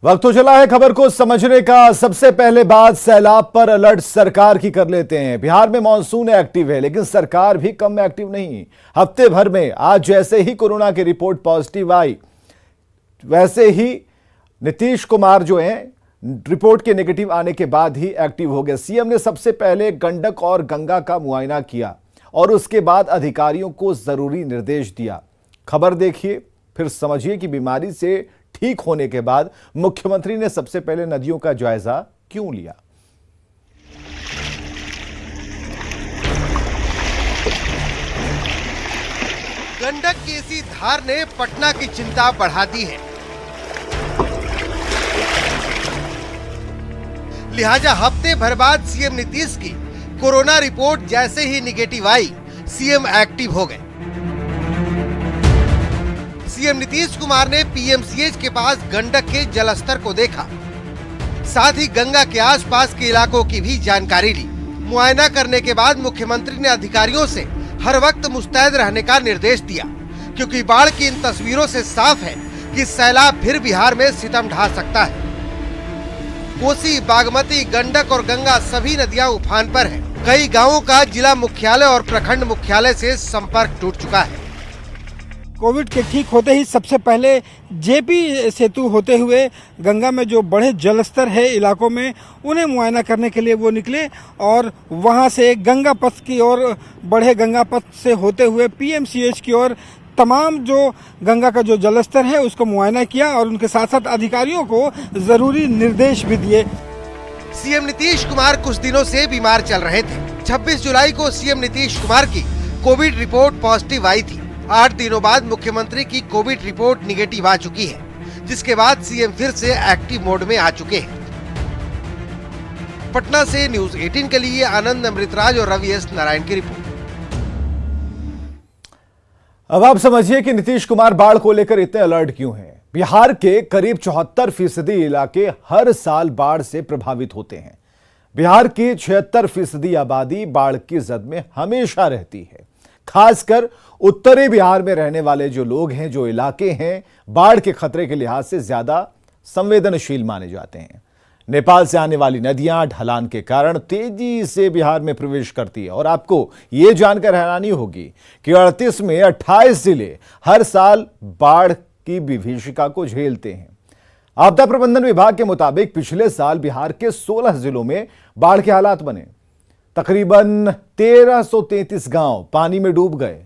वक्त तो चला है खबर को समझने का। सबसे पहले बात सैलाब पर अलर्ट सरकार की कर लेते हैं। बिहार में मॉनसून एक्टिव है, लेकिन सरकार भी कम एक्टिव नहीं। हफ्ते भर में आज जैसे ही कोरोना की रिपोर्ट पॉजिटिव आई, वैसे ही नीतीश कुमार जो हैं रिपोर्ट के नेगेटिव आने के बाद ही एक्टिव हो गए। सीएम ने सबसे पहले गंडक और गंगा का मुआयना किया और उसके बाद अधिकारियों को जरूरी निर्देश दिया। खबर देखिए, फिर समझिए कि बीमारी से ठीक होने के बाद मुख्यमंत्री ने सबसे पहले नदियों का जायजा क्यों लिया। गंडक की इसी धार ने पटना की चिंता बढ़ा दी है। लिहाजा हफ्ते भर बाद सीएम नीतीश की कोरोना रिपोर्ट जैसे ही निगेटिव आई, सीएम एक्टिव हो गए। सीएम नीतीश कुमार ने पीएमसीएच के पास गंडक के जलस्तर को देखा, साथ ही गंगा के आसपास के इलाकों की भी जानकारी ली। मुआयना करने के बाद मुख्यमंत्री ने अधिकारियों से हर वक्त मुस्तैद रहने का निर्देश दिया, क्योंकि बाढ़ की इन तस्वीरों से साफ है कि सैलाब फिर बिहार में सितम ढा सकता है। कोसी, बागमती, गंडक और गंगा सभी नदियां उफान पर हैं। कई गांवों का जिला मुख्यालय और प्रखंड मुख्यालय से संपर्क टूट चुका है। कोविड के ठीक होते ही सबसे पहले जेपी सेतु होते हुए गंगा में जो बढ़े जलस्तर है इलाकों में, उन्हें मुआयना करने के लिए वो निकले और वहां से गंगा पथ की ओर बढ़े। गंगा पथ से होते हुए पीएमसीएच की ओर तमाम जो गंगा का जो जलस्तर है उसको मुआयना किया और उनके साथ साथ अधिकारियों को जरूरी निर्देश भी दिए। सीएम नीतीश कुमार कुछ दिनों से बीमार चल रहे थे। 26 जुलाई को सीएम नीतीश कुमार की कोविड रिपोर्ट पॉजिटिव आई थी। 8 दिनों बाद मुख्यमंत्री की कोविड रिपोर्ट निगेटिव आ चुकी है, जिसके बाद सीएम फिर से एक्टिव मोड में आ चुके हैं। पटना से न्यूज 18 के लिए आनंद अमृतराज और रवि एस नारायण की रिपोर्ट। अब आप समझिए कि नीतीश कुमार बाढ़ को लेकर इतने अलर्ट क्यों हैं। बिहार के करीब 74% इलाके हर साल बाढ़ से प्रभावित होते हैं। बिहार की 76% आबादी बाढ़ की जद में हमेशा रहती है। खासकर उत्तरी बिहार में रहने वाले जो लोग हैं, जो इलाके हैं, बाढ़ के खतरे के लिहाज से ज्यादा संवेदनशील माने जाते हैं। नेपाल से आने वाली नदियां ढलान के कारण तेजी से बिहार में प्रवेश करती है और आपको यह जानकर हैरानी होगी कि 38 में 28 जिले हर साल बाढ़ की विभीषिका को झेलते हैं। आपदा प्रबंधन विभाग के मुताबिक पिछले साल बिहार के 16 जिलों में बाढ़ के हालात बने। तकरीबन 1333 गांव पानी में डूब गए।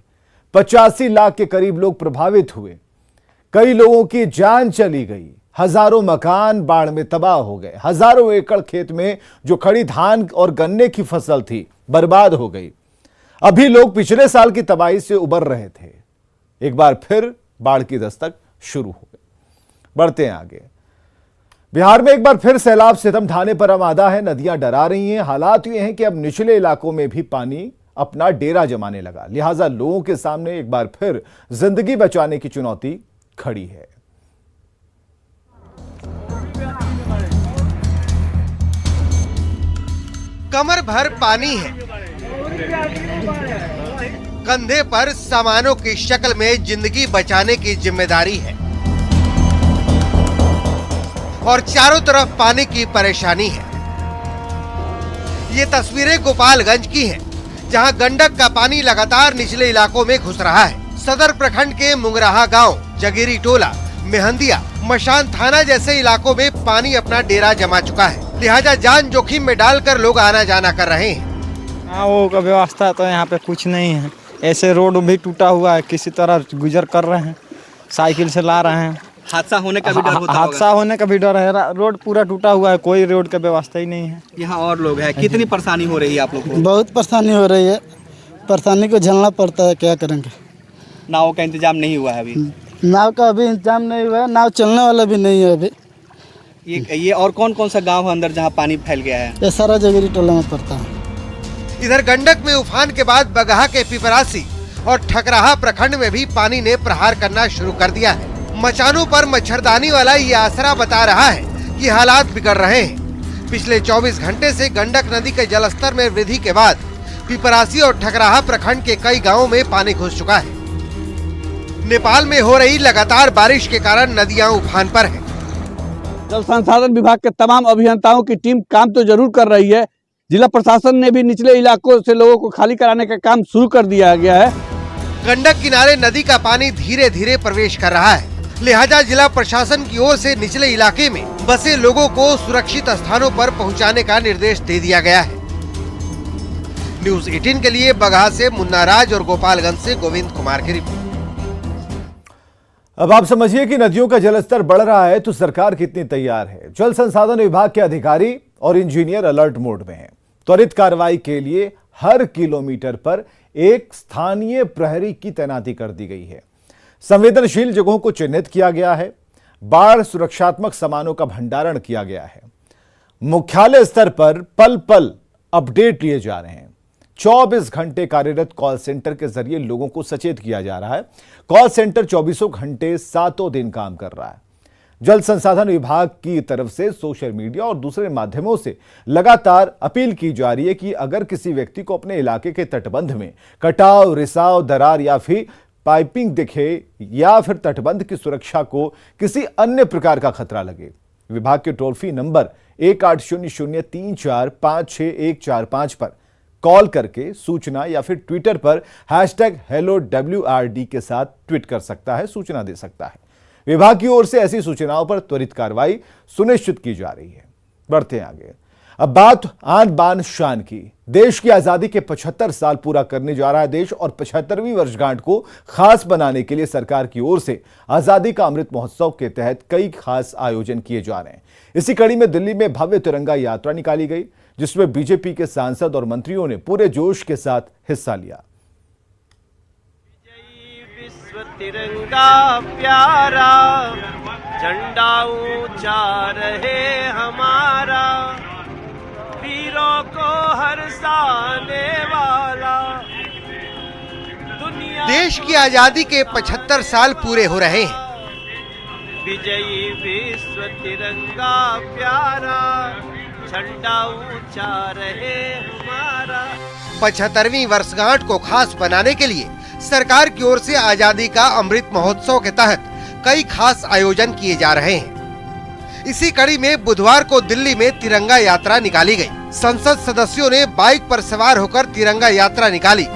85 लाख के करीब लोग प्रभावित हुए। कई लोगों की जान चली गई। हजारों मकान बाढ़ में तबाह हो गए। हजारों एकड़ खेत में जो खड़ी धान और गन्ने की फसल थी, बर्बाद हो गई। अभी लोग पिछले साल की तबाही से उबर रहे थे। एक बार फिर बाढ़ की दस्तक शुरू हो गई। बढ़ते हैं आगे। बिहार में एक बार फिर सैलाब सितम ढाने पर आमादा है। नदियां डरा रही हैं। हालात ये हैं कि अब निचले इलाकों में भी पानी अपना डेरा जमाने लगा। लिहाजा लोगों के सामने एक बार फिर जिंदगी बचाने की चुनौती खड़ी है। कमर भर पानी है। कंधे पर सामानों की शक्ल में जिंदगी बचाने की जिम्मेदारी है और चारों तरफ पानी की परेशानी है। ये तस्वीरें गोपालगंज की हैं, जहां गंडक का पानी लगातार निचले इलाकों में घुस रहा है। सदर प्रखंड के मुंगराहा गांव, जगीरी टोला, मेहंदिया, मशान थाना जैसे इलाकों में पानी अपना डेरा जमा चुका है। लिहाजा जान जोखिम में डालकर लोग आना जाना कर रहे हैं। हाँ, वो का व्यवस्था तो यहाँ पे कुछ नहीं है। ऐसे रोड भी टूटा हुआ है, किसी तरह गुजर कर रहे हैं, साइकिल से ला रहे हैं। हादसा होने का भी डर होता हादसा होने का भी डर है। रोड पूरा टूटा हुआ है, कोई रोड का व्यवस्था ही नहीं है। यहाँ और लोग हैं, कितनी परेशानी हो रही है आप लोग को? बहुत परेशानी हो रही है। परेशानी को झेलना पड़ता है, क्या करेंगे। नाव का इंतजाम नहीं हुआ है अभी? नाव का अभी इंतजाम नहीं हुआ है। नाव चलने वाला भी नहीं है अभी। ये और कौन कौन सा गांव है अंदर जहाँ पानी फैल गया है? ये सारा जगीरी टोला में पड़ता है। इधर गंडक में उफान के बाद बगहा के पिपरासी और ठकराहा प्रखंड में भी पानी ने प्रहार करना शुरू कर दिया है। मचानों पर मच्छरदानी वाला ये आसरा बता रहा है कि हालात बिगड़ रहे हैं। पिछले 24 घंटे से गंडक नदी के जलस्तर में वृद्धि के बाद पिपरासी और ठकराहा प्रखंड के कई गांवों में पानी घुस चुका है। नेपाल में हो रही लगातार बारिश के कारण नदियां उफान पर हैं। जल संसाधन विभाग के तमाम अभियंताओं की टीम काम तो जरूर कर रही है। जिला प्रशासन ने भी निचले इलाकों से लोगों को खाली कराने का काम शुरू कर दिया गया है। गंडक किनारे नदी का पानी धीरे धीरे प्रवेश कर रहा है, लिहाजा जिला प्रशासन की ओर से निचले इलाके में बसे लोगों को सुरक्षित स्थानों पर पहुंचाने का निर्देश दे दिया गया है। न्यूज 18 के लिए बगहा से मुन्ना राज और गोपालगंज से गोविंद कुमार की रिपोर्ट। अब आप समझिए कि नदियों का जलस्तर बढ़ रहा है तो सरकार कितनी तैयार है। जल संसाधन विभाग के अधिकारी और इंजीनियर अलर्ट मोड में हैं। त्वरित कार्रवाई के लिए हर किलोमीटर पर एक स्थानीय प्रहरी की तैनाती कर दी गई है। संवेदनशील जगहों को चिन्हित किया गया है। बाढ़ सुरक्षात्मक सामानों का भंडारण किया गया है। मुख्यालय स्तर पर पल पल अपडेट लिए जा रहे हैं। 24 घंटे कार्यरत कॉल सेंटर के जरिए लोगों को सचेत किया जा रहा है। कॉल सेंटर 24 घंटे 7 दिन काम कर रहा है। जल संसाधन विभाग की तरफ से सोशल मीडिया और दूसरे माध्यमों से लगातार अपील की जा रही है कि अगर किसी व्यक्ति को अपने इलाके के तटबंध में कटाव, रिसाव, दरार या फिर पाइपिंग दिखे या फिर तटबंध की सुरक्षा को किसी अन्य प्रकार का खतरा लगे, विभाग के टोल फ्री नंबर 180034565145 पर कॉल करके सूचना या फिर ट्विटर पर #HelloWRD के साथ ट्वीट कर सकता है, सूचना दे सकता है। विभाग की ओर से ऐसी सूचनाओं पर त्वरित कार्रवाई सुनिश्चित की जा रही है। बढ़ते हैं आगे। अब बात आन बान शान की। देश की आजादी के 75 साल पूरा करने जा रहा है देश, और 75वीं वर्षगांठ को खास बनाने के लिए सरकार की ओर से आजादी का अमृत महोत्सव के तहत कई खास आयोजन किए जा रहे हैं। इसी कड़ी में दिल्ली में भव्य तिरंगा यात्रा निकाली गई, जिसमें बीजेपी के सांसद और मंत्रियों ने पूरे जोश के साथ हिस्सा लिया। विश्व तिरंगा प्यारा, झंडा ऊंचा रहे हमारा, वीरों को हरसाने वाला दुनिया। देश की आजादी के 75 साल पूरे हो रहे हैं। विजयी विश्व तिरंगा प्यारा, झंडा ऊंचा रहे हमारा। 75वीं वर्षगांठ को खास बनाने के लिए सरकार की ओर से आजादी का अमृत महोत्सव के तहत कई खास आयोजन किए जा रहे हैं। इसी कड़ी में बुधवार को दिल्ली में तिरंगा यात्रा निकाली गई। संसद सदस्यों ने बाइक पर सवार होकर तिरंगा यात्रा निकाली।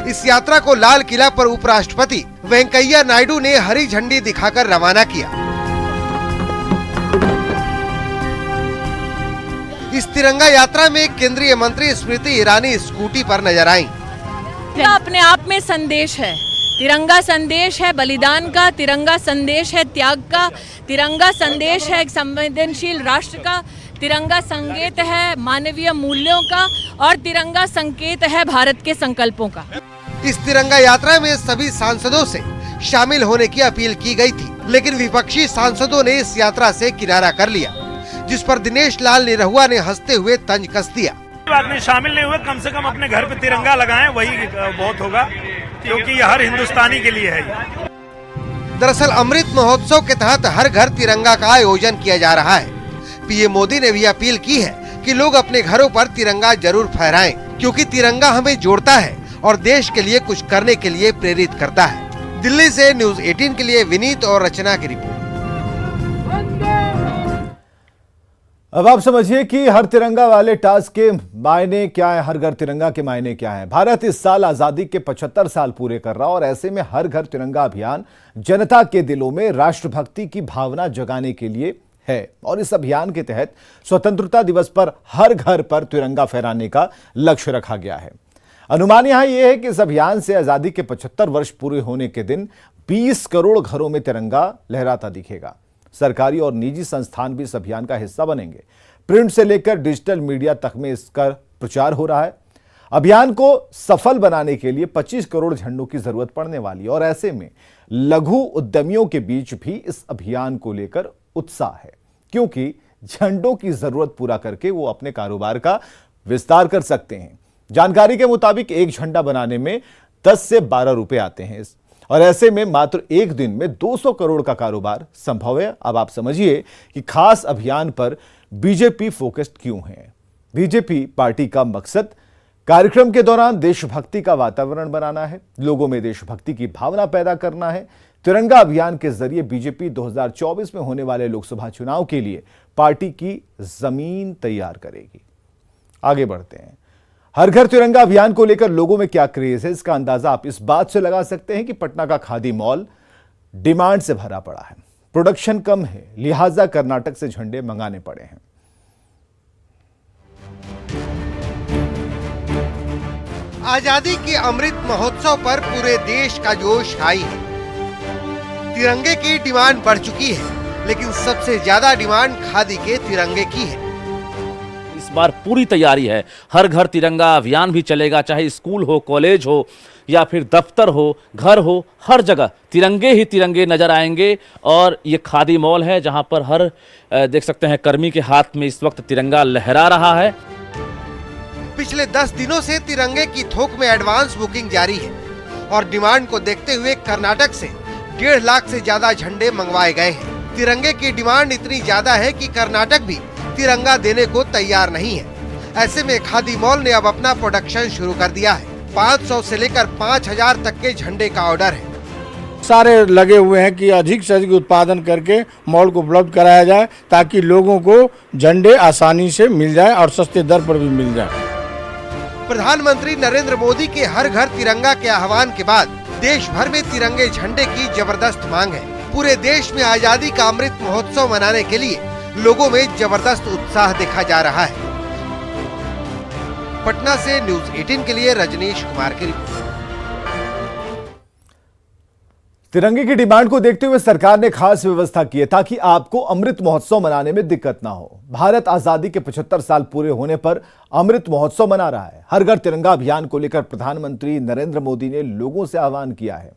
इस यात्रा को लाल किला पर उपराष्ट्रपति वेंकैया नायडू ने हरी झंडी दिखाकर रवाना किया। इस तिरंगा यात्रा में केंद्रीय मंत्री स्मृति ईरानी स्कूटी पर नजर आईं। अपने आप में संदेश है। तिरंगा संदेश है बलिदान का, तिरंगा संदेश है त्याग का, तिरंगा संदेश है एक संवेदनशील राष्ट्र का, तिरंगा संकेत है मानवीय मूल्यों का, और तिरंगा संकेत है भारत के संकल्पों का। इस तिरंगा यात्रा में सभी सांसदों से शामिल होने की अपील की गई थी, लेकिन विपक्षी सांसदों ने इस यात्रा से किनारा कर लिया, जिस पर दिनेश लाल निरहुआ ने हंसते हुए तंज कस दिया। आदमी शामिल नहीं हुए, कम से कम अपने घर पे तिरंगा लगाएं, वही बहुत होगा, क्योंकि ये हर हिंदुस्तानी के लिए है। दरअसल अमृत महोत्सव के तहत हर घर तिरंगा का आयोजन किया जा रहा है। पीएम मोदी ने भी अपील की है कि लोग अपने घरों पर तिरंगा जरूर फहराएं, क्योंकि तिरंगा हमें जोड़ता है और देश के लिए कुछ करने के लिए प्रेरित करता है। दिल्ली से न्यूज 18 के लिए विनीत और रचना की रिपोर्ट। अब आप समझिए कि हर तिरंगा वाले टास्क के मायने क्या है, हर घर तिरंगा के मायने क्या है। भारत इस साल आजादी के 75 साल पूरे कर रहा है, और ऐसे में हर घर तिरंगा अभियान जनता के दिलों में राष्ट्रभक्ति की भावना जगाने के लिए है। और इस अभियान के तहत स्वतंत्रता दिवस पर हर घर पर तिरंगा फहराने का लक्ष्य रखा गया है। अनुमान यहां यह है कि इस अभियान से आजादी के 75 वर्ष पूरे होने के दिन 20 करोड़ घरों में तिरंगा लहराता दिखेगा। सरकारी और निजी संस्थान भी इस अभियान का हिस्सा बनेंगे। प्रिंट से लेकर डिजिटल मीडिया तक में इसका प्रचार हो रहा है। अभियान को सफल बनाने के लिए 25 करोड़ झंडों की जरूरत पड़ने वाली है, और ऐसे में लघु उद्यमियों के बीच भी इस अभियान को लेकर उत्साह है, क्योंकि झंडों की जरूरत पूरा करके वो अपने कारोबार का विस्तार कर सकते हैं। जानकारी के मुताबिक एक झंडा बनाने में 10 से 12 रुपए आते हैं, और ऐसे में मात्र एक दिन में 200 करोड़ का कारोबार संभव है। अब आप समझिए कि खास अभियान पर बीजेपी फोकस्ड क्यों है। बीजेपी पार्टी का मकसद कार्यक्रम के दौरान देशभक्ति का वातावरण बनाना है, लोगों में देशभक्ति की भावना पैदा करना है, तिरंगा अभियान के जरिए बीजेपी 2024 में होने वाले लोकसभा चुनाव के लिए पार्टी की जमीन तैयार करेगी। आगे बढ़ते हैं। हर घर तिरंगा अभियान को लेकर लोगों में क्या क्रेज है, इसका अंदाजा आप इस बात से लगा सकते हैं कि पटना का खादी मॉल डिमांड से भरा पड़ा है। प्रोडक्शन कम है, लिहाजा कर्नाटक से झंडे मंगाने पड़े हैं। आजादी के अमृत महोत्सव पर पूरे देश का जोश हाई है। तिरंगे की डिमांड बढ़ चुकी है, लेकिन सबसे ज्यादा डिमांड खादी के तिरंगे की है। इस बार पूरी तैयारी है। हर घर तिरंगा अभियान भी चलेगा, चाहे स्कूल हो, कॉलेज हो या फिर दफ्तर हो, घर हो, हर जगह तिरंगे ही तिरंगे नजर आएंगे। और ये खादी मॉल है जहां पर हर देख सकते हैं कर्मी के हाथ में इस वक्त तिरंगा लहरा रहा है। पिछले 10 दिनों से तिरंगे की थोक में एडवांस बुकिंग जारी है और डिमांड को देखते हुए कर्नाटक से 1.5 लाख से ज्यादा झंडे मंगवाए गए हैं। तिरंगे की डिमांड इतनी ज्यादा है कि कर्नाटक भी तिरंगा देने को तैयार नहीं है। ऐसे में खादी मॉल ने अब अपना प्रोडक्शन शुरू कर दिया है। 500 से लेकर 5000 तक के झंडे का ऑर्डर है। सारे लगे हुए हैं कि अधिक से अधिक उत्पादन करके मॉल को उपलब्ध कराया जाए, ताकि लोगों को झंडे आसानी से मिल जाए और सस्ते दर पर भी मिल जाए। प्रधानमंत्री नरेंद्र मोदी के हर घर तिरंगा के आह्वान के बाद देश भर में तिरंगे झंडे की जबरदस्त मांग है। पूरे देश में आजादी का अमृत महोत्सव मनाने के लिए लोगों में जबरदस्त उत्साह देखा जा रहा है। पटना से न्यूज़ 18 के लिए रजनीश कुमार की रिपोर्ट। तिरंगे की डिमांड को देखते हुए सरकार ने खास व्यवस्था की है ताकि आपको अमृत महोत्सव मनाने में दिक्कत ना हो। भारत आजादी के 75 साल पूरे होने पर अमृत महोत्सव मना रहा है। हर घर तिरंगा अभियान को लेकर प्रधानमंत्री नरेंद्र मोदी ने लोगों से आह्वान किया है,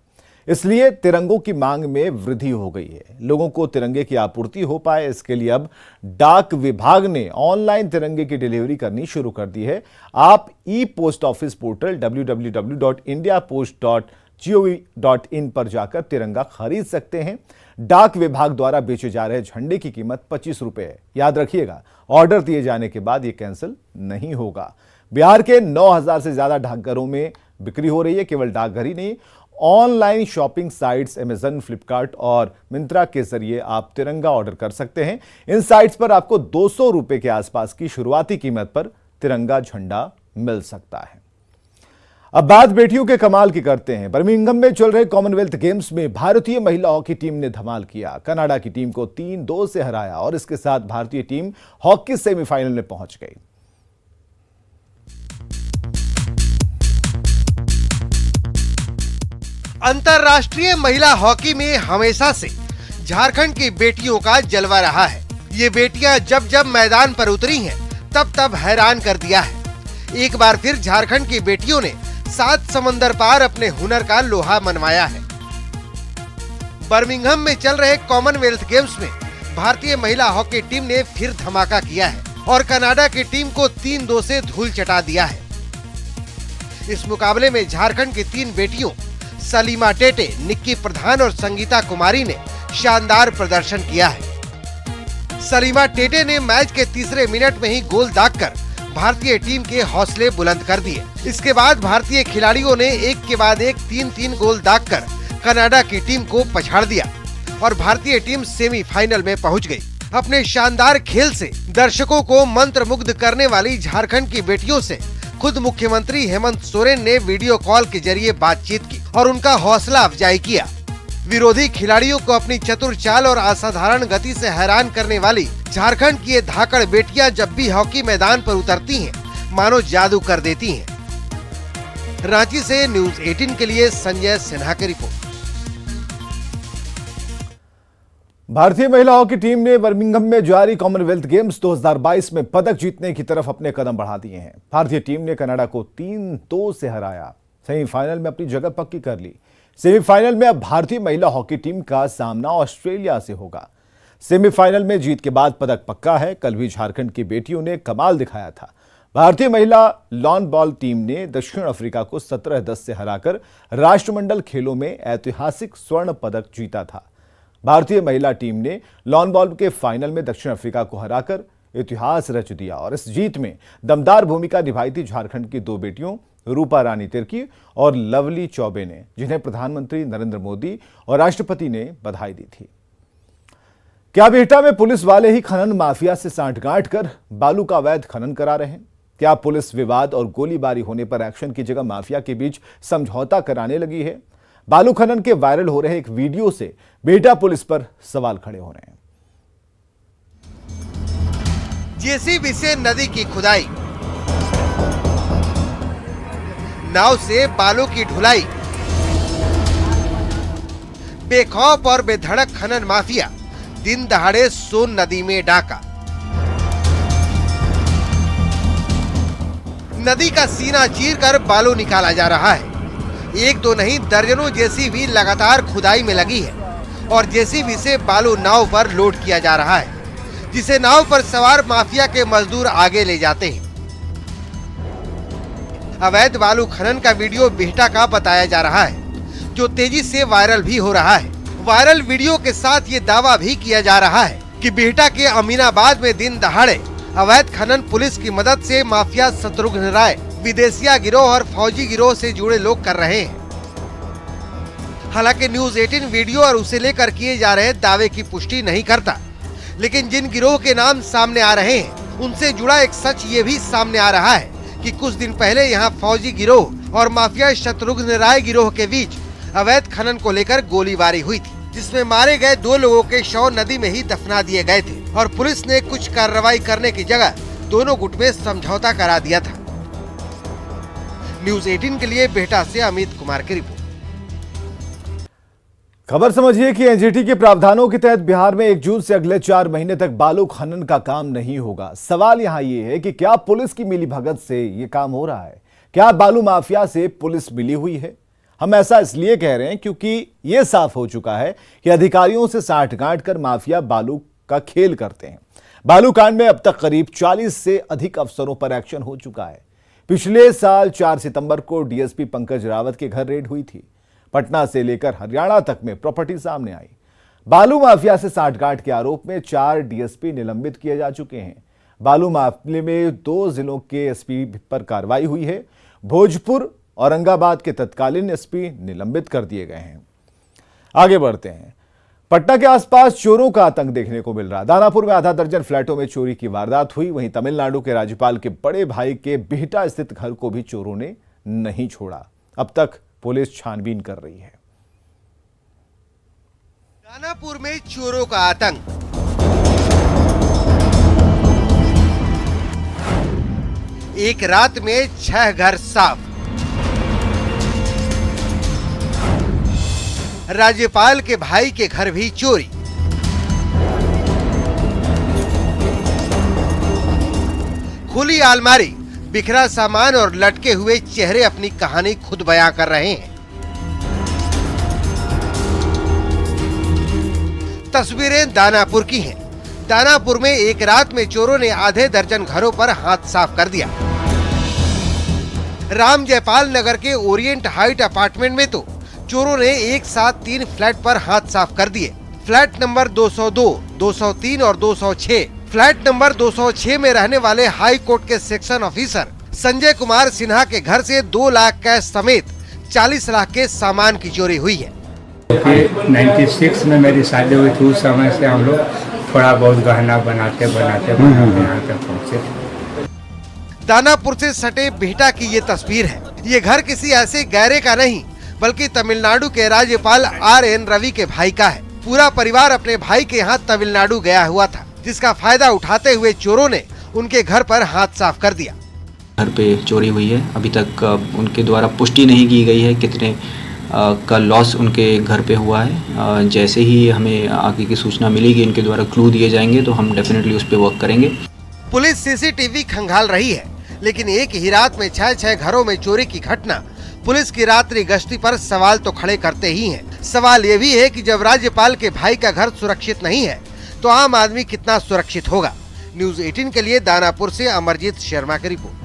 इसलिए तिरंगों की मांग में वृद्धि हो गई है। लोगों को तिरंगे की आपूर्ति हो पाए, इसके लिए अब डाक विभाग ने ऑनलाइन तिरंगे की डिलीवरी करनी शुरू कर दी है। आप ई पोस्ट ऑफिस पोर्टल www.indiapost.gov.in पर जाकर तिरंगा खरीद सकते हैं। डाक विभाग द्वारा बेचे जा रहे झंडे की कीमत 25 रुपए है। याद रखिएगा, ऑर्डर दिए जाने के बाद यह कैंसिल नहीं होगा। बिहार के 9000 से ज्यादा डाकघरों में बिक्री हो रही है। केवल डाकघर ही नहीं, online shopping sites Amazon, Flipkart और मिंत्रा के जरिए आप तिरंगा ऑर्डर कर सकते हैं। इन साइट्स पर आपको 200 रुपए के आसपास की शुरुआती कीमत पर तिरंगा झंडा मिल सकता है। अब बात बेटियों के कमाल की करते हैं। बर्मिंघम में चल रहे कॉमनवेल्थ गेम्स में भारतीय महिला हॉकी टीम ने धमाल किया। कनाडा की टीम को 3-2 से हराया और इसके साथ भारतीय टीम हॉकी सेमीफाइनल में पहुंच गई। अंतर्राष्ट्रीय महिला हॉकी में हमेशा से झारखंड की बेटियों का जलवा रहा है। ये बेटियां जब जब मैदान पर उतरी हैं, तब तब हैरान कर दिया है। एक बार फिर झारखंड की बेटियों ने 7 समंदर पार अपने हुनर का लोहा मनवाया है। बर्मिंघम में चल रहे कॉमनवेल्थ गेम्स में भारतीय महिला हॉकी टीम ने फिर धमाका किया है और कनाडा की टीम को 3-2 से धूल चटा दिया है। इस मुकाबले में झारखंड की 3 बेटियों सलीमा टेटे, निक्की प्रधान और संगीता कुमारी ने शानदार प्रदर्शन किया है। सलीमा टेटे ने मैच के तीसरे मिनट में ही गोल दागकर भारतीय टीम के हौसले बुलंद कर दिए। इसके बाद भारतीय खिलाड़ियों ने एक के बाद एक 3-3 गोल दागकर कनाडा की टीम को पछाड़ दिया और भारतीय टीम सेमीफाइनल में पहुंच गई। अपने शानदार खेल से दर्शकों को मंत्रमुग्ध करने वाली झारखंड की बेटियों से खुद मुख्यमंत्री हेमंत सोरेन ने वीडियो कॉल के जरिए बातचीत की और उनका हौसला अफजाई किया। विरोधी खिलाड़ियों को अपनी चतुर चाल और असाधारण गति से हैरान करने वाली झारखंड की ये धाकड़ बेटियां जब भी हॉकी मैदान पर उतरती हैं, मानो जादू कर देती हैं। रांची से न्यूज़ 18 के लिए संजय सिन्हा की रिपोर्ट। भारतीय महिला हॉकी टीम ने बर्मिंघम में जारी कॉमनवेल्थ गेम्स 2022 में पदक जीतने की तरफ अपने कदम बढ़ा दिए हैं। भारतीय टीम ने कनाडा को 3-2 से हराया, सेमीफाइनल में अपनी जगह पक्की कर ली। सेमीफाइनल में अब भारतीय महिला हॉकी टीम का सामना ऑस्ट्रेलिया से होगा। सेमीफाइनल में जीत के बाद पदक पक्का है। कल भी झारखंड की बेटियों ने कमाल दिखाया था। भारतीय महिला लॉन बॉल टीम ने दक्षिण अफ्रीका को 17-10 से हराकर राष्ट्रमंडल खेलों में ऐतिहासिक स्वर्ण पदक जीता था। भारतीय महिला टीम ने लॉन बॉल के फाइनल में दक्षिण अफ्रीका को हराकर इतिहास रच दिया और इस जीत में दमदार भूमिका निभाई थी झारखंड की दो बेटियों रूपा रानी तिर्की और लवली चौबे ने, जिन्हें प्रधानमंत्री नरेंद्र मोदी और राष्ट्रपति ने बधाई दी थी। क्या बिहटा में पुलिस वाले ही खनन माफिया से सांठगांठ कर बालू का अवैध खनन करा रहे हैं? क्या पुलिस विवाद और गोलीबारी होने पर एक्शन की जगह माफिया के बीच समझौता कराने लगी है? बालू खनन के वायरल हो रहे एक वीडियो से बिहटा पुलिस पर सवाल खड़े हो रहे हैं। जेसीबी से नदी की खुदाई, नाव से बालू की ढुलाई, बेखौफ और बेधड़क खनन माफिया दिन दहाड़े सोन नदी में डाका। नदी का सीना चीरकर बालू निकाला जा रहा है। एक दो नहीं दर्जनों जेसीबी लगातार खुदाई में लगी है और जेसीबी से बालू नाव पर लोड किया जा रहा है, जिसे नाव पर सवार माफिया के मजदूर आगे ले जाते हैं। अवैध बालू खनन का वीडियो बिहटा का बताया जा रहा है, जो तेजी से वायरल भी हो रहा है। वायरल वीडियो के साथ ये दावा भी किया जा रहा है कि बिहटा के अमीनाबाद में दिन दहाड़े अवैध खनन पुलिस की मदद से माफिया शत्रुघ्न राय, विदेशिया गिरोह और फौजी गिरोह से जुड़े लोग कर रहे हैं। हालांकि न्यूज 18 वीडियो और उसे लेकर किए जा रहे दावे की पुष्टि नहीं करता, लेकिन जिन गिरोह के नाम सामने आ रहे हैं उनसे जुड़ा एक सच ये भी सामने आ रहा है कि कुछ दिन पहले यहाँ फौजी गिरोह और माफिया शत्रुघ्न राय गिरोह के बीच अवैध खनन को लेकर गोलीबारी हुई थी, जिसमें मारे गए 2 लोगों के शव नदी में ही दफना दिए गए थे और पुलिस ने कुछ कार्रवाई करने की जगह दोनों गुट में समझौता करा दिया था। न्यूज 18 के लिए बिहटा से अमित कुमार की रिपोर्ट। खबर समझिए कि एनजीटी के प्रावधानों के तहत बिहार में 1 जून से अगले 4 महीने तक बालू खनन का काम नहीं होगा। सवाल यहां ये है कि क्या पुलिस की मिलीभगत से ये काम हो रहा है? क्या बालू माफिया से पुलिस मिली हुई है? हम ऐसा इसलिए कह रहे हैं क्योंकि यह साफ हो चुका है कि अधिकारियों से सांठगांठ कर माफिया बालू का खेल करते हैं। बालू कांड में अब तक करीब 40 से अधिक अफसरों पर एक्शन हो चुका है। पिछले साल 4 सितंबर को डीएसपी पंकज रावत के घर रेड हुई थी। पटना से लेकर हरियाणा तक में प्रॉपर्टी सामने आई। बालू माफिया से सांठगांठ के आरोप में 4 डीएसपी निलंबित किए जा चुके हैं। बालू मामले में 2 जिलों के एसपी पर कार्रवाई हुई है। भोजपुर, औरंगाबाद के तत्कालीन एसपी निलंबित कर दिए गए हैं। आगे बढ़ते हैं। पटना के आसपास चोरों का आतंक देखने को मिल रहा। दानापुर में आधा दर्जन फ्लैटों में चोरी की वारदात हुई। वहीं तमिलनाडु के राज्यपाल के बड़े भाई के बिहटा स्थित घर को भी चोरों ने नहीं छोड़ा। अब तक पुलिस छानबीन कर रही है। दानापुर में चोरों का आतंक। एक रात में 6 घर साफ। राज्यपाल के भाई के घर भी चोरी। खुली अलमारी, बिखरा सामान और लटके हुए चेहरे अपनी कहानी खुद बयां कर रहे हैं। तस्वीरें दानापुर की हैं। दानापुर में एक रात में चोरों ने आधे दर्जन घरों पर हाथ साफ कर दिया। राम जयपाल नगर के ओरिएंट हाइट अपार्टमेंट में तो चोरों ने एक साथ 3 फ्लैट पर हाथ साफ कर दिए। फ्लैट नंबर 202, 203 और 206। फ्लैट नंबर 206 में रहने वाले हाई कोर्ट के सेक्शन ऑफिसर संजय कुमार सिन्हा के घर से 2 लाख कैश समेत 40 लाख के सामान की चोरी हुई है। 96 में मेरी शादी हुई थी। उस समय से हम लोग थोड़ा बहुत गहना बनाते यहाँ तक पहुँचे। दानापुर से सटे बिहटा की ये तस्वीर है। ये घर किसी ऐसे गैरे का नहीं, बल्कि तमिलनाडु के राज्यपाल RN रवि के भाई का है। पूरा परिवार अपने भाई के यहाँ तमिलनाडु गया हुआ था, जिसका फायदा उठाते हुए चोरों ने उनके घर पर हाथ साफ कर दिया। घर पे चोरी हुई है। अभी तक उनके द्वारा पुष्टि नहीं की गई है कितने का लॉस उनके घर पे हुआ है। जैसे ही हमें आगे की सूचना मिलेगी, इनके द्वारा क्लू दिए जाएंगे तो हम डेफिनेटली उस पर वर्क करेंगे। पुलिस CCTV खंगाल रही है, लेकिन एक ही रात में 6 घरों में चोरी की घटना पुलिस की रात्रि गश्ती पर सवाल तो खड़े करते ही हैं। सवाल ये भी है कि जब राज्यपाल के भाई का घर सुरक्षित नहीं है तो आम आदमी कितना सुरक्षित होगा। न्यूज 18 के लिए दानापुर से अमरजीत शर्मा की रिपोर्ट।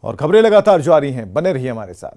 और खबरें लगातार जारी हैं, बने रहिए हमारे साथ।